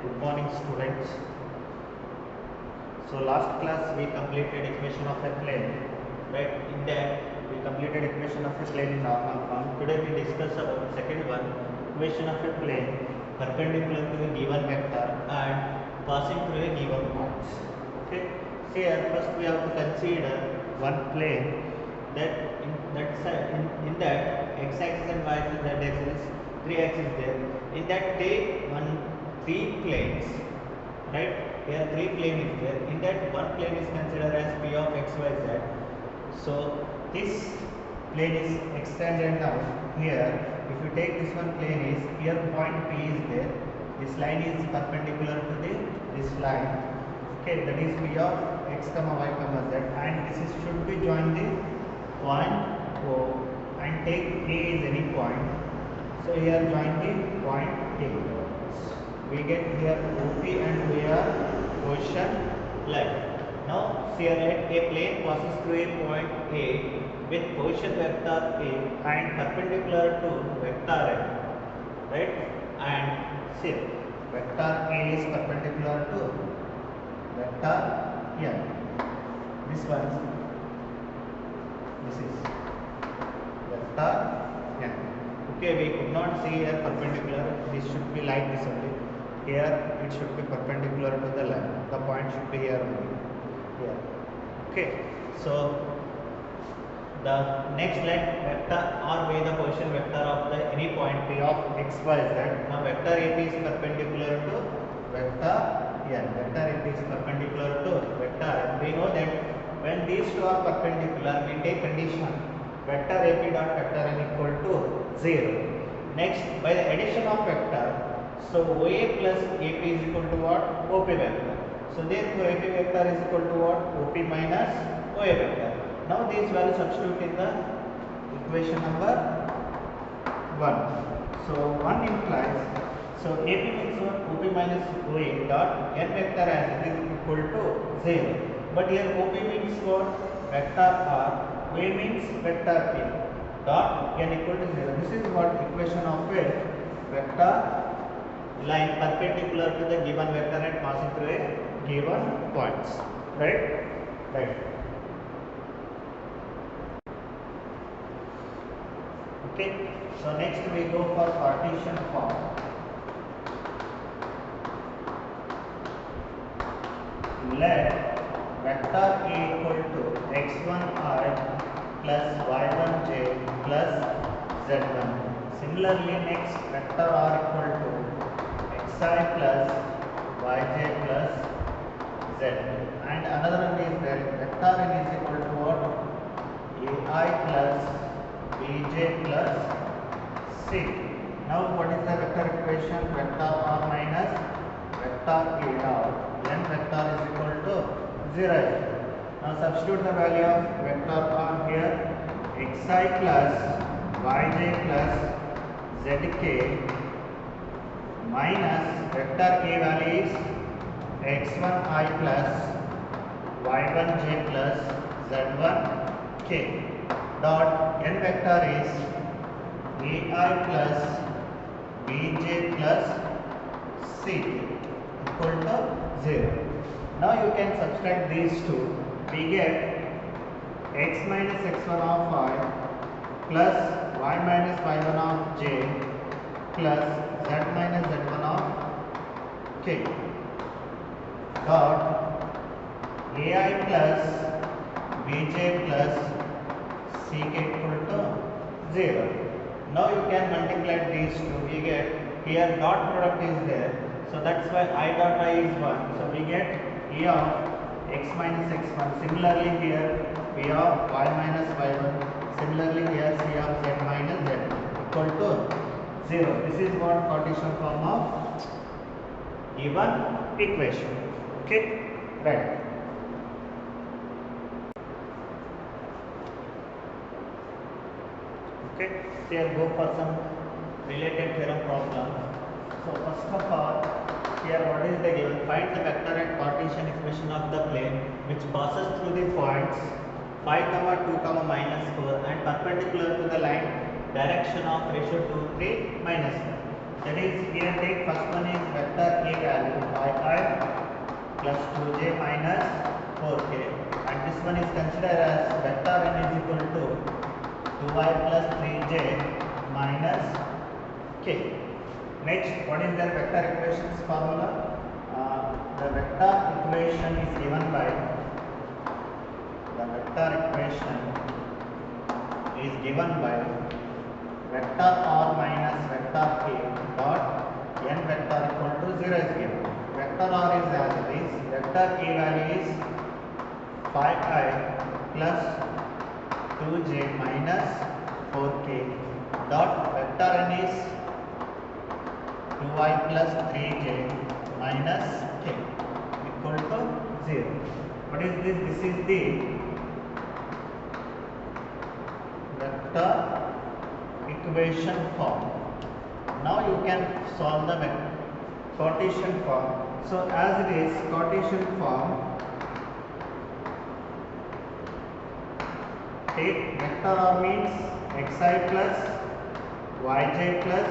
Good morning, students. So last class we completed equation of a plane, right? In that we completed equation of a plane in normal form. Today we discuss about second one, equation of a plane perpendicular to a given vector and passing through a given point. Okay. So here first we have to consider one plane that in that x-axis and y-axis and z-axis, three axes there. In that take three planes, right? Here three plane is there. In that one plane is considered as p of x, y, z. So this plane is extended now. Here, if you take this one plane is here point P is there. This line is perpendicular to this line. Okay, that is p of x comma y comma z, and this is should be join the point O and take A is any point. So here join the point A. We get here OP and we are position left. Now here let a plane passes through a point A with position vector A and perpendicular to vector N, right? And see vector A is perpendicular to vector N. This one, this is vector N. Okay, we could not see here perpendicular. This should be like this only. Here it should be perpendicular to the line. The point should be here only. Here. Okay. So the next line vector or by the position vector of the any point P of x, y, z. Now vector AP is perpendicular to vector N. Vector AP is perpendicular to vector N. We know that when these two are perpendicular, we take condition vector AP dot vector N equal to 0. Next, by the addition of vector, so OA plus AP is equal to what? OP vector. So therefore AP vector is equal to what? OP minus OA vector. Now these values substitute in the equation number 1. So 1 implies, so AP means what? OP minus OA dot N vector as it is equal to 0. But here OP means what? Vector R. OA means vector A dot N equal to 0. This is what equation of a vector line perpendicular to the given vector and passing through a given points, right? Right. Okay. So next we go for partition form. Let vector A equal to x1i plus y1j plus z1. Similarly, next vector R equal to xi plus yj plus z. And another one is that vector n is equal to what? ai plus bj plus c. Now what is the vector equation? Vector R minus vector A dot n vector is equal to 0. Now substitute the value of vector R here. Xi plus yj plus zk minus vector A value is x1i plus y1j plus z1k dot n vector is ai plus bj plus c equal to 0. Now you can subtract these two. We get x minus x1 of I plus y minus y1 of j plus z minus z1 of k dot ai plus bj plus ck equal to 0. Now you can multiply these two. We get here dot product is there. So that's why I dot I is 1. So we get E of x minus x1. Similarly here P of y minus y1. Similarly here C of z minus z equal to 0. This is what partition form of given equation. Okay, right. Okay, here go for some related theorem problem. So first of all, here what is the given? Find the vector and partition equation of the plane which passes through the points 5, 2, minus 4 and perpendicular to the line direction of ratio 2, 3, minus 1. That is, here take first one is vector A value 5i plus 2j minus 4k, and this one is considered as vector n is equal to 2i plus 3j minus k. Next, what is the vector equations formula? The vector equation is given by vector r minus vector k dot n vector equal to 0 is given. Vector r is as it is. Vector a value is 5i plus 2j minus 4k dot vector n is 2i plus 3j minus k equal to 0. What is this? This is the vector equation form. Now you can solve the Cartesian form. So as it is Cartesian form, take vector r means xi plus yj plus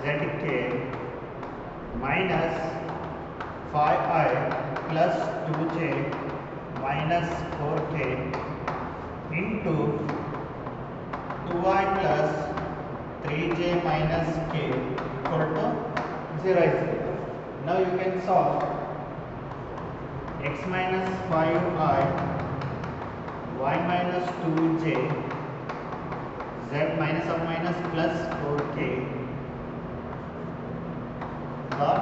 zk minus 5i plus 2j minus 4k into 2i plus 3j minus k equal to 0 is given. Now you can solve x minus 5i, y minus 2j, z minus of minus plus 4k dot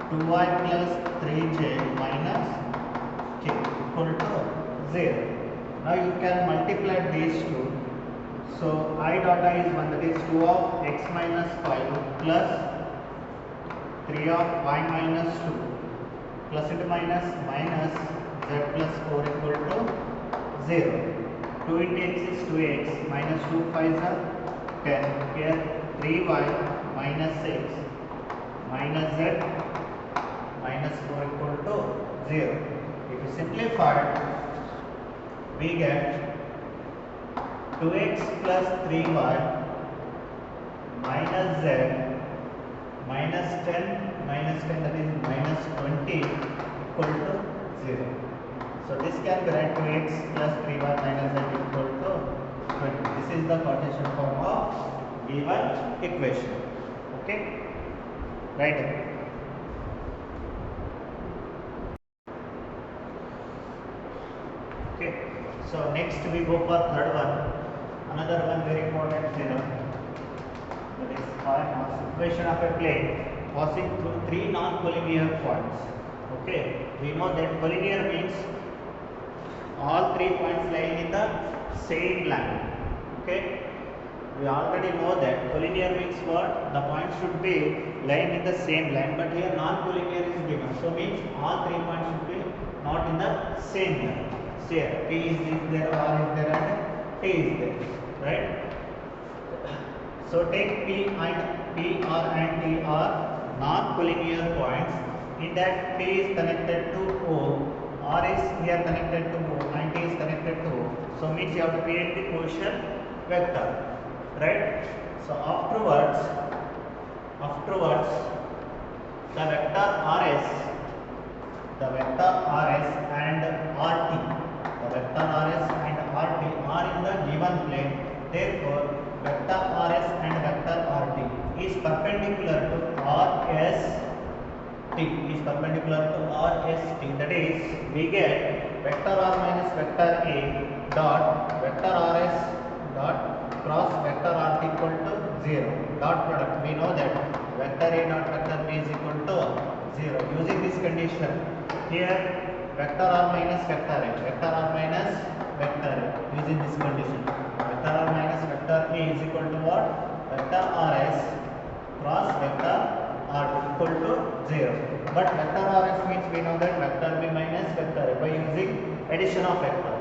2i plus 3j minus k equal to 0. Now you can multiply these two. So I dot I is 1, that is 2 of x minus 5 plus 3 of y minus 2 plus into minus minus z plus 4 equal to 0. 2 into x is 2x minus 2 5 is 10. Here 3y minus 6 minus z minus 4 equal to 0. If you simplify, we get 2x plus 3y minus z minus 10 that is minus 20 equal to 0. So this can be write 2x plus 3y minus z equal to 20. This is the Cartesian form of given equation. Okay, right. Okay, so next we go for third one. Another one very important theorem, that is equation of a plane passing through three non-collinear points. Okay, we know that collinear means all 3 points lying in the same line. Okay, we already know that collinear means what? The points should be lying in the same line, but here non-collinear is given, so means all 3 points should be not in the same line. So here P is there, R is there, and T is there, right? So take P, R and T are non-collinear points. In that P is connected to O, R is here connected to O, and T is connected to O. So means you have to create the quotient vector, right? So afterwards the vector RS and RT, are in the given plane. Therefore, vector RS and vector RT is perpendicular to RST. That is, we get vector R minus vector A dot vector RS dot cross vector RT equal to 0. Dot product, we know that vector A dot vector B is equal to 0. Using this condition, here vector R minus vector A, using this condition, vector R minus vector A is equal to what? Vector RS cross vector R equal to 0. But vector RS means we know that vector B minus vector A by using addition of vector.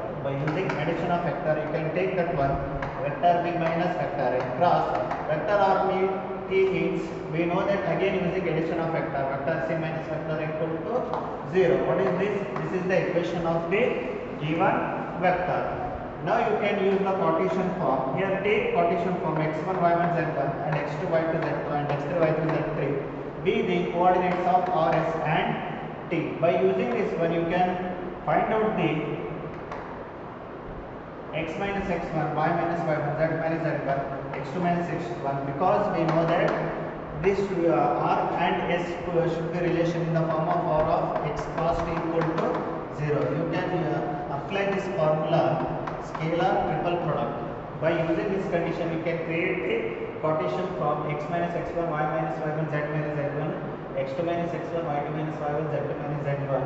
You can take that one, vector B minus vector A cross vector R T means we know that again using addition of vector C minus vector A equal to 0. What is this? This is the equation of the given vector. Now you can use the Cartesian form. Here take Cartesian form x1, y1, z1 and x2, y2, z2 and x3, y3, z3 be the coordinates of rs and t. By using this one you can find out the x minus x1, y minus y1, z minus z1, x2 minus x1, because we know that this r and s should be relation in the form of r of x cos t equal to 0. You can apply this formula scalar triple product. By using this condition you can create a Cartesian form x minus x1, y minus y1, z minus z1, x2 minus x1, y2 minus y1, z2 minus z1,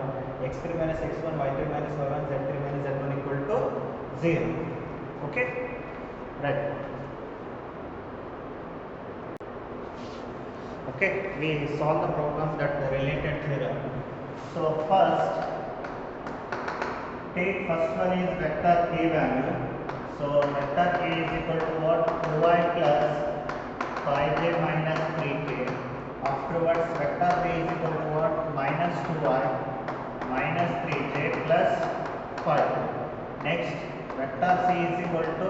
x3 minus x1, y3 minus y1, z3 minus z1 equal to 0. Okay, right. Okay, we solve the problem that related theorem. So first, take first one is vector a value. So vector a is equal to what? 2y plus 5j minus 3k. Afterwards, vector b is equal to what? Minus 2y minus 3j plus 5. Next, vector c is equal to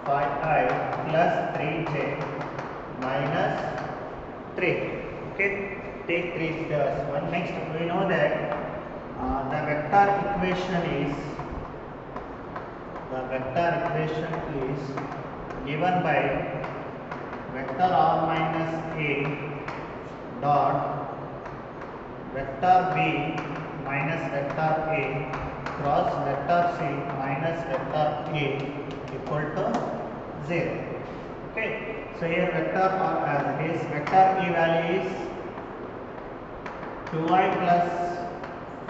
5i plus 3j minus 3. Okay, take 3 as 1. Next, we know that the vector equation is given by vector r minus a dot vector b minus vector a cross vector c minus vector a equal to 0. Okay, so here vector r as it is, vector a value is 2y plus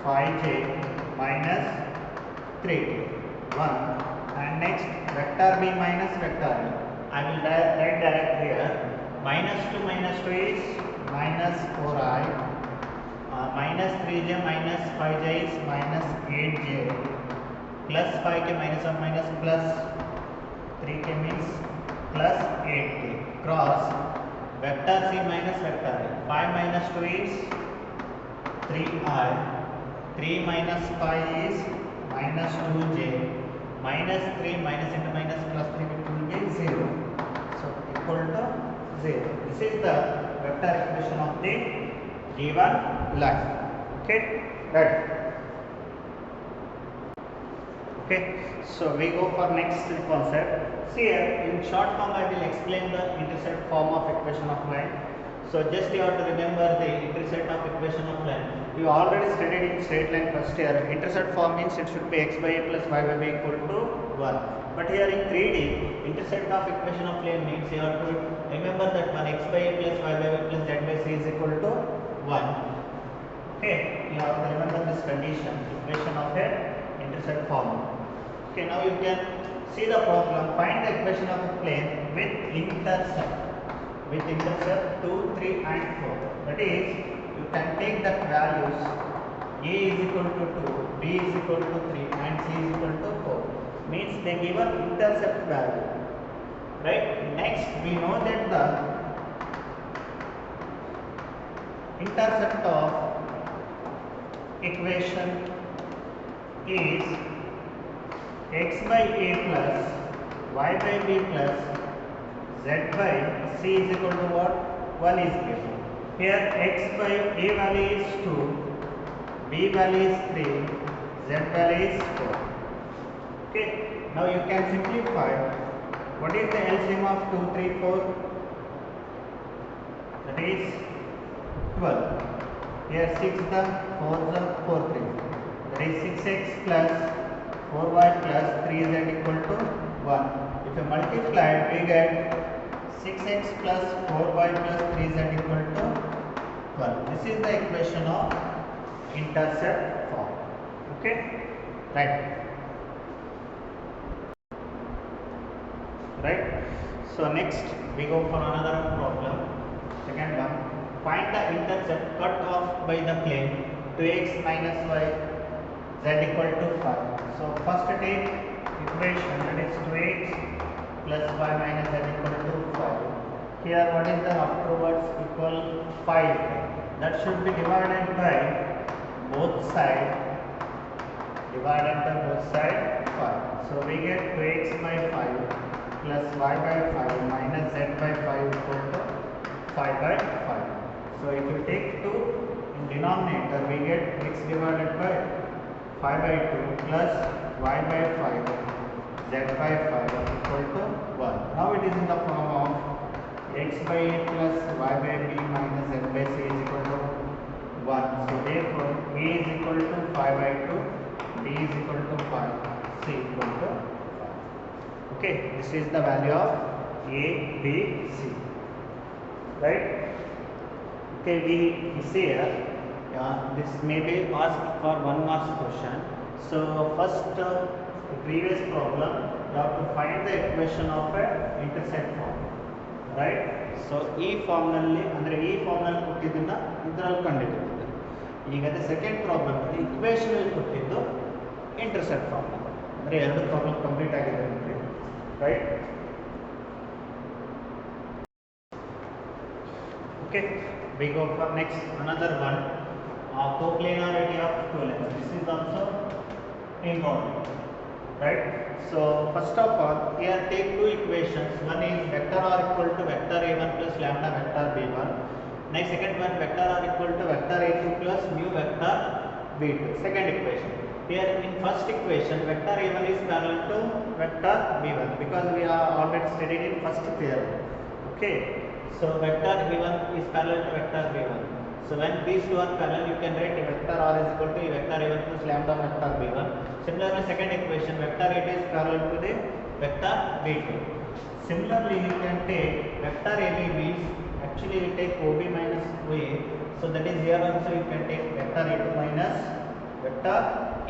5j minus 3k 1, and next vector b minus vector a. I will write direct here. Minus 2 is minus 4i, minus 3j minus 5j is minus 8j, plus 5k minus 1 minus plus 3k means plus 8k cross vector c minus vector a. 5 minus 2 is 3i, 3 minus 5 is minus 2j, minus 3 minus into minus plus 3 it will be 0. So equal to 0. This is the vector equation of the given line. Okay, right. Okay, so we go for next concept. See here, in short form I will explain the intercept form of equation of line. So just you have to remember the intercept of equation of line. You already studied in straight line first year. Intercept form means it should be x by a plus y by b equal to 1. But here in 3D, intercept of equation of line means you have to remember that one x by a plus y by b plus z by c is equal to 1. Okay, you have to remember this condition, equation of a intercept form. Okay, now you can see the problem. Find the equation of a plane with intercept. With intercept 2, 3 and 4. That is, you can take that values a is equal to 2, b is equal to 3 and c is equal to 4. Means they give an intercept value. Right? Next, we know that the intercept of equation is x by a plus y by b plus z by c is equal to what? 1 is given. Here x by a value is 2, b value is 3, z value is 4. Okay, now you can simplify. What is the LCM of 2, 3, 4? That is 12. Here 6 the 4 the 4 3. That is 6x plus 4y plus 3z equal to 1. If you multiply, we get 6x plus 4y plus 3z equal to 1. This is the equation of intercept form. Okay, right. Right. So next we go for another problem. Second one. Find the intercept cut off by the plane 2x minus y z equal to 5. So first take equation, that is 2x plus y minus z equal to 5. Here what is the afterwards equal 5. That should be divided by both sides divided by both side 5. So we get 2x by 5 plus y by 5 minus z by 5 equal to 5 by 5. So if you take 2 in denominator, we get x divided by 5 by 2 plus y by 5 z by 5 equal to 1. Now it is in the form of x by a plus y by b minus z by c is equal to 1. So therefore a is equal to 5 by 2, b is equal to 5, c equal to 5. Okay, this is the value of a, b, c. Right? Okay, we see here, this may be asked for 1 marks question. So first, previous problem, you have to find the equation of a intersect form. Right? So ಈ form ನಲ್ಲಿ ಅಂದ್ರೆ ಈ form ನಲ್ಲಿ ಕೊಟ್ಟಿದ್ದನ್ನ ಇದರಲ್ಲಿ ಕಂಡುಹಿಡಿಯಬೇಕು. ಈಗ ಅದೇ second problem ಅಲ್ಲಿ ಇಕ್ವೇಷನ್ ಅಲ್ಲಿ ಕೊಟ್ಟಿದ್ದು ಇಂಟರ್ಸೆಪ್ಟ್ ಫಾರ್ಮ್ ಅಂದ್ರೆ ಎರಡು ಪ್ರಾಬ್ಲಮ್ ಕಂಪ್ಲೀಟ್ ಆಗಿದೆ ನಿಮಗೆ. Right? Okay, we go for next another one, coplanarity of two lengths. This is also important. Right? So first of all, here take two equations. One is vector r equal to vector a1 plus lambda vector b1. Next second one, vector r equal to vector a2 plus mu vector b2. Second equation. Here in first equation, vector a1 is parallel to vector b1 because we are already studied in first theorem. Okay. So vector a1 is parallel to vector b1. So when these two are parallel, you can write vector r is equal to vector a1 plus lambda vector b1. Similarly, second equation, vector a2 is parallel to the vector b2. Similarly, you can take vector ab means actually we take ob minus oa. So that is here also you can take vector a2 minus vector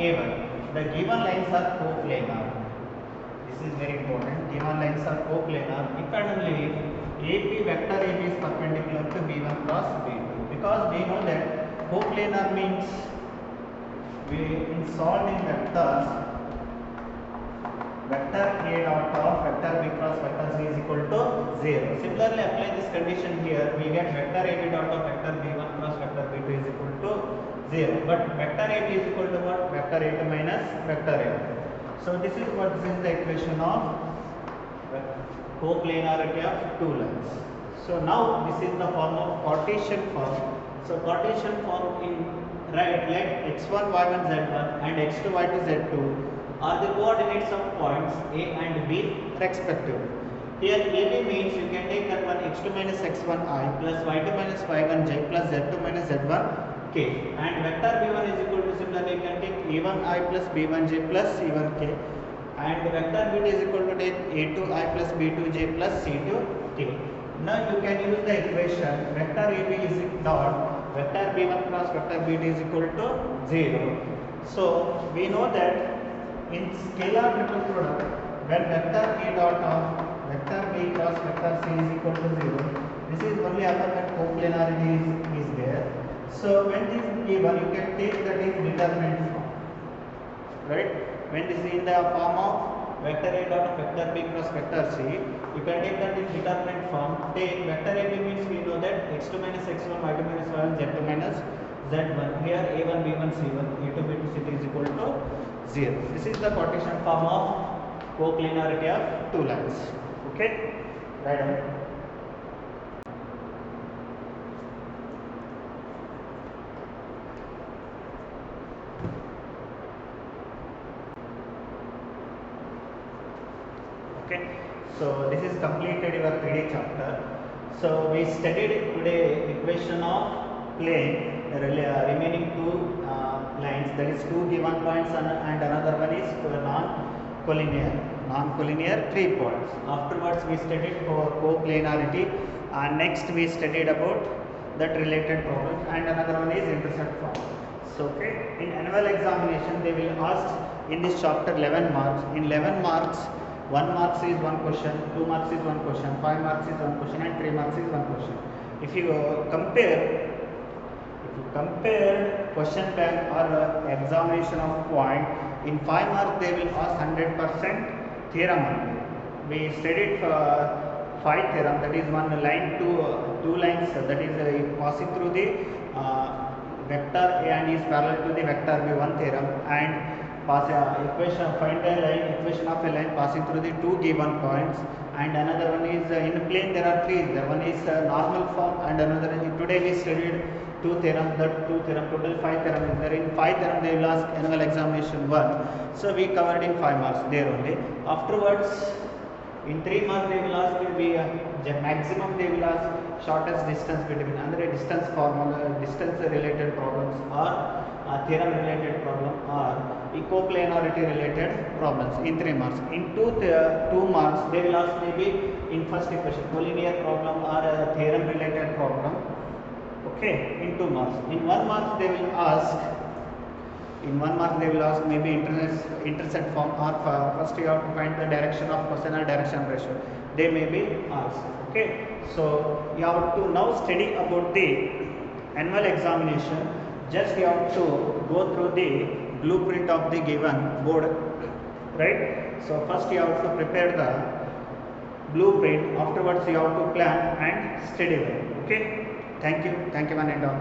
a1. The given lines are coplanar. This is very important. Given lines are coplanar. If and only AP vector AB is perpendicular to B1 cross B2, because we know that coplanar means we in solving vectors, vector A dot of vector B cross vector C is equal to 0. Similarly, apply this condition here, we get vector AB dot of vector B1 cross vector B2 is equal to 0. But vector AB is equal to what? Vector A2 minus vector A1. So this is what this is the equation of coplanarity of two lines. So now this is the form of Cartesian form. So Cartesian form in right, let x1 y1 z1 and x2 y2 z2 are the coordinates of points A and B respectively. Here AB means you can take that one x2 minus x1 I plus y2 minus y1 j plus z2 minus z1 k, and vector b1 is equal to, similarly you can take a1 I plus b1 j plus c1 k, and vector b2 is equal to take a2 I plus b2 j plus c2 k. Now you can use the equation vector ab is dot vector b1 cross vector b2 is equal to 0. So we know that in scalar triple product, when vector a dot of vector b cross vector c is equal to 0, this is only happen when coplanarity is there. So when this is given, you can take that is determinant form. Right? When this is in the form of vector a dot of vector b cross vector c, you can take that in determinant form. Take vector ab means we know that x2 minus x1 y2 minus y1 z2 minus z1. Here a1 b1 c1 a2 b2 c2 is equal to 0. This is the Cartesian form of coplanarity of two lines. Okay? Right on. Okay, so this is completed your 3D chapter. So we studied today equation of plane, remaining two lines, that is two given points, and another one is non-collinear 3 points. Afterwards we studied coplanarity, and next we studied about that related problem, and another one is intersect form. So okay, in annual examination they will ask in this chapter 11 marks. In 11 marks, 1 marks is 1 question, 2 marks is 1 question, 5 marks is 1 question, and 3 marks is 1 question. If you compare question bank or examination of point, in 5 marks they will ask 100% theorem only. We studied 5 theorem, that is one line, two lines, that is passing through the vector A and is parallel to the vector B1 theorem, and find a line, equation of a line passing through the two given points, and another one is in plane there are three. The one is normal form, and another today we studied two theorem, total five theorem is there. In five theorem they will ask annual examination 1, so we covered in 5 marks there only. Afterwards in 3 marks they will ask maximum they will ask shortest distance between, under distance formula, distance related problems, or theorem related problem, or ecoplanarity related problems in 3 marks. In 2 marks they will ask maybe in first equation collinear problem or a theorem related problem. Okay, in 2 marks. In 1 mark they will ask maybe intercept form, or first you have to find the direction of cosine direction ratio. They may be asked. Okay, so you have to now study about the annual examination. Just you have to go through the blueprint of the given board, right? So first you have to prepare the blueprint. Afterwards you have to plan and study well. Okay, thank you one and all.